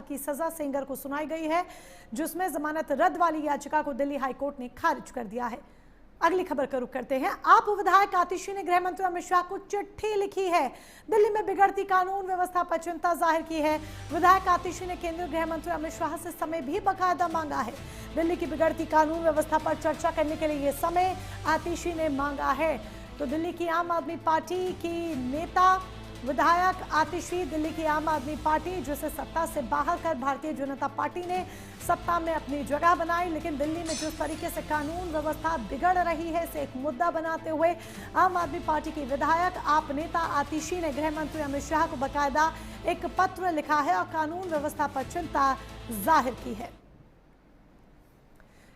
की सजा सेंगर को सुनाई गई है, जिसमें जमानत रद्द वाली याचिका को दिल्ली हाईकोर्ट ने खारिज कर दिया है। अगली खबर का रुख करते हैं। आप विधायक आतिशी ने गृह मंत्री अमित शाह को चिट्ठी लिखी है। दिल्ली में बिगड़ती कानून व्यवस्था पर चिंता जाहिर की है। विधायक आतिशी ने केंद्रीय गृह मंत्री अमित शाह से समय भी बकायदा मांगा है। दिल्ली की बिगड़ती कानून व्यवस्था पर चर्चा करने के लिए ये समय आतिशी ने मांगा है। तो दिल्ली की आम आदमी पार्टी की नेता विधायक आतिशी, दिल्ली की आम आदमी पार्टी जिसे सत्ता से बाहर कर भारतीय जनता पार्टी ने सत्ता में अपनी जगह बनाई, लेकिन दिल्ली में जिस तरीके से कानून व्यवस्था बिगड़ रही है इसे एक मुद्दा बनाते हुए आम आदमी पार्टी की विधायक आप नेता आतिशी ने गृह मंत्री अमित शाह को बकायदा एक पत्र लिखा है और कानून व्यवस्था पर चिंता जाहिर की है।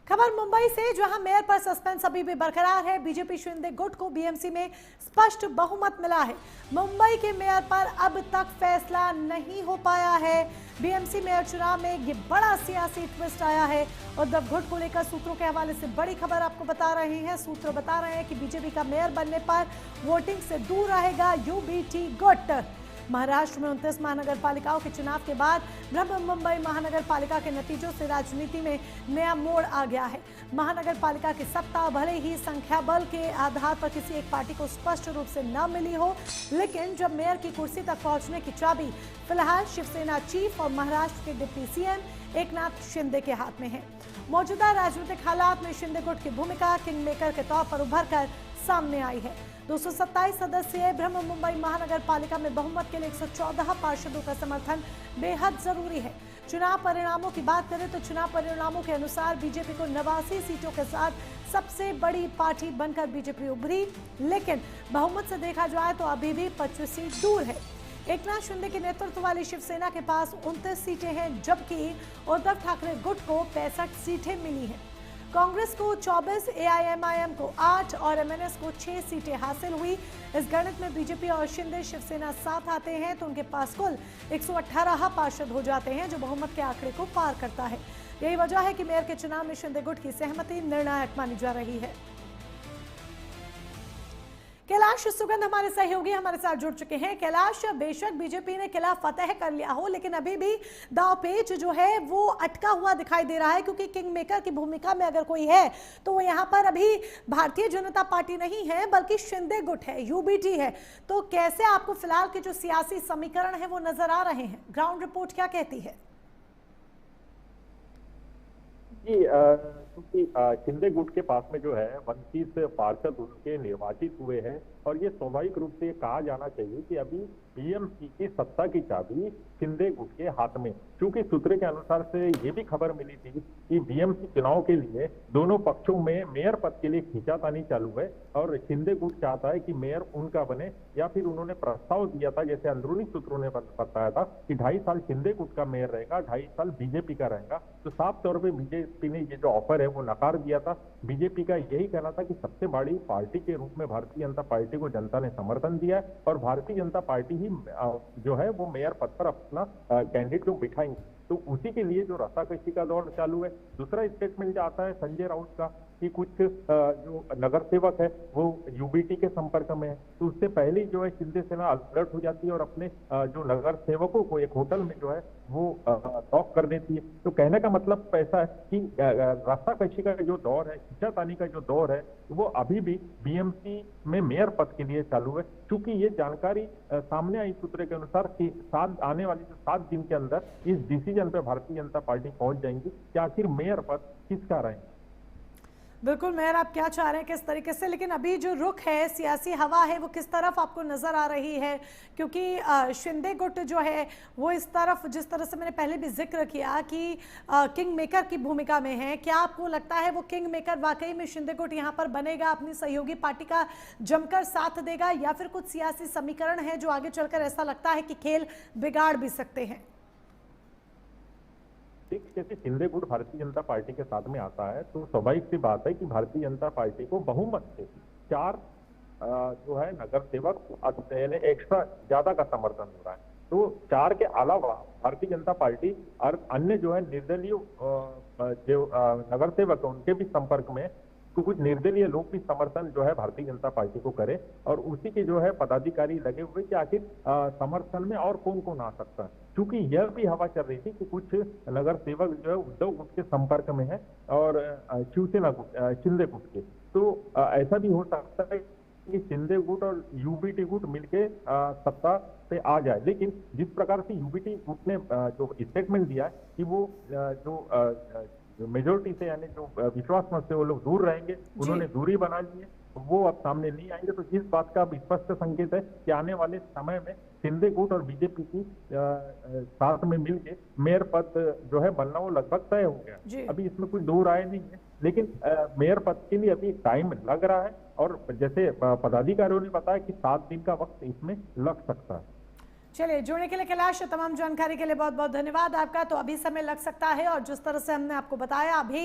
खबर मुंबई से, जहां मेयर पर सस्पेंस अभी भी बरकरार है। बीजेपी शिंदे गुट को बीएमसी में स्पष्ट बहुमत मिला है। मुंबई के मेयर पर अब तक फैसला नहीं हो पाया है। बीएमसी मेयर चुनाव में ये बड़ा सियासी ट्विस्ट आया है। उद्धव गुट को लेकर सूत्रों के हवाले से बड़ी खबर आपको बता रहे हैं। सूत्र बता रहे हैं कि बीजेपी का मेयर बनने पर वोटिंग से दूर रहेगा यूबीटी गुट। महाराष्ट्र में 29 महानगर पालिकाओं के चुनाव के बाद बृहन मुंबई महानगर पालिका के नतीजों से राजनीति में नया मोड़ आ गया है। महानगर पालिका की सत्ता भले ही संख्या बल के आधार पर किसी एक पार्टी को स्पष्ट रूप से न मिली हो, लेकिन जब मेयर की कुर्सी तक पहुंचने की चाबी फिलहाल शिवसेना चीफ और महाराष्ट्र के डिप्टी सीएम एकनाथ शिंदे के हाथ में है। मौजूदा राजनीतिक हालात में शिंदे गुट की भूमिका किंग मेकर के तौर पर उभर कर सामने आई है। 227 सदस्यीय बृहन मुंबई महानगर पालिका में बहुमत के लिए 114 पार्षदों का समर्थन बेहद जरूरी है। चुनाव परिणामों की बात करें तो चुनाव परिणामों के अनुसार बीजेपी को 89 सीटों के साथ सबसे बड़ी पार्टी बनकर बीजेपी उभरी, लेकिन बहुमत से देखा जाए तो अभी भी 25 सीट दूर है। एकनाथ शिंदे के नेतृत्व वाली शिवसेना के पास 29 सीटें हैं, जबकि उद्धव ठाकरे गुट को 65 सीटें मिली हैं। कांग्रेस को 24, एआईएमआईएम को 8 और एमएनएस को 6 सीटें हासिल हुई। इस गणित में बीजेपी और शिंदे शिवसेना साथ आते हैं तो उनके पास कुल 118 पार्षद हो जाते हैं, जो बहुमत के आंकड़े को पार करता है। यही वजह है कि मेयर के चुनाव में शिंदे गुट की सहमति निर्णायक मानी जा रही है। कैलाश सुगंध हमारे सहयोगी हमारे साथ जुड़ चुके हैं। कैलाश, बेशक बीजेपी ने किला फतेह कर लिया हो, लेकिन अभी भी दांवपेच जो है वो अटका हुआ दिखाई दे रहा है, क्योंकि किंग मेकर की भूमिका में अगर कोई है तो वो यहाँ पर अभी भारतीय जनता पार्टी नहीं है बल्कि शिंदे गुट है, यूबीटी है। तो कैसे आपको फिलहाल के जो सियासी समीकरण है वो नजर आ रहे हैं? ग्राउंड रिपोर्ट क्या कहती है? जी, क्योंकि शिंदे गुट के पास में जो है 29 पार्षद उनके निर्वाचित हुए हैं और ये स्वाभाविक रूप से कहा जाना चाहिए कि अभी बीएमसी की सत्ता की चाबी शिंदे गुट के हाथ में। क्योंकि सूत्र के अनुसार से ये भी खबर मिली थी कि बीएमसी चुनाव के लिए दोनों पक्षों में मेयर पद के लिए खींचातानी चालू है और शिंदे गुट चाहता है कि मेयर उनका बने, या फिर उन्होंने प्रस्ताव दिया था, जैसे अंदरूनी सूत्रों ने बताया था कि 2.5 साल शिंदे गुट का मेयर रहेगा, 2.5 साल बीजेपी का रहेगा। तो साफ तौर पर बीजेपी ने ये जो ऑफर है वो नकार दिया था। बीजेपी का यही कहना था कि सबसे बड़ी पार्टी के रूप में भारतीय जनता पार्टी को जनता ने समर्थन दिया है और भारतीय जनता पार्टी ही जो है वो मेयर पद पर अपना कैंडिडेट को बिठाएंगे। तो उसी के लिए जो रस्साकशी का दौर चालू है। दूसरा स्टेटमेंट जो आता है संजय राउत का कि कुछ जो नगर सेवक है वो यूबीटी के संपर्क में है, तो उससे पहले ही जो है शिंदे सेना अलर्ट हो जाती है और अपने जो नगर सेवकों को एक होटल में जो है वो लॉक कर देती है। तो कहने का मतलब ऐसा है कि रस्साकशी का जो दौर है, खींचातानी का जो दौर है, वो अभी भी बीएमसी में मेयर पद के लिए चालू है। क्योंकि ये जानकारी सामने आई सूत्र के अनुसार कि आने वाले जो 7 दिन के अंदर इस डिसीजन पे भारतीय जनता पार्टी पहुंच जाएंगी कि आखिर मेयर पद किसका रहेगा। बिल्कुल मेयर, आप क्या चाह रहे हैं किस तरीके से, लेकिन अभी जो रुख है, सियासी हवा है, वो किस तरफ आपको नजर आ रही है? क्योंकि शिंदे गुट जो है वो इस तरफ, जिस तरह से मैंने पहले भी जिक्र किया कि किंग मेकर की भूमिका में है, क्या आपको लगता है वो किंग मेकर वाकई में शिंदे गुट यहाँ पर बनेगा, अपनी सहयोगी पार्टी का जमकर साथ देगा, या फिर कुछ सियासी समीकरण है जो आगे चलकर ऐसा लगता है कि खेल बिगाड़ भी सकते हैं? जैसे शिंदे गुट भारतीय जनता पार्टी के साथ में आता है तो स्वाभाविक सी बात है कि भारतीय जनता पार्टी को बहुमत से 4 जो है नगर सेवक एक्स्ट्रा ज्यादा का समर्थन हो रहा है। तो 4 के अलावा भारतीय जनता पार्टी और अन्य जो है निर्दलीय जो नगर सेवक है उनके भी संपर्क में तो कुछ निर्दलीय लोग भी समर्थन जो है भारतीय जनता पार्टी को करे और उसी के जो है पदाधिकारी लगे हुए कि आखिर समर्थन में और कौन कौन आ सकता है, क्योंकि यह भी हवा चल रही थी कि कुछ नगर सेवक जो है उद्धव गुट के संपर्क में है और शिवसेना गुट शिंदे गुट के, तो ऐसा भी हो सकता है कि शिंदे गुट और यूबीटी गुट मिलके सत्ता पे आ जाए। लेकिन जिस प्रकार से यूबीटी गुट ने जो स्टेटमेंट दिया है कि वो जो मेजोरिटी से यानी जो विश्वास मत से वो लोग दूर रहेंगे, उन्होंने दूरी बना ली है, वो अब सामने नहीं आएंगे, तो इस बात का अब स्पष्ट संकेत है कि आने वाले समय में शिंदे गुट और बीजेपी की साथ में मिलके मेयर पद जो है बनना वो लगभग तय हो गया। अभी इसमें कोई दो राय नहीं है, लेकिन मेयर पद के लिए अभी टाइम लग रहा है और जैसे पदाधिकारियों ने बताया कि 7 दिन का वक्त इसमें लग सकता है। चलिए, जुड़ने के लिए कैलाश, तमाम जानकारी के लिए बहुत बहुत धन्यवाद आपका। तो अभी समय लग सकता है और जिस तरह से हमने आपको बताया अभी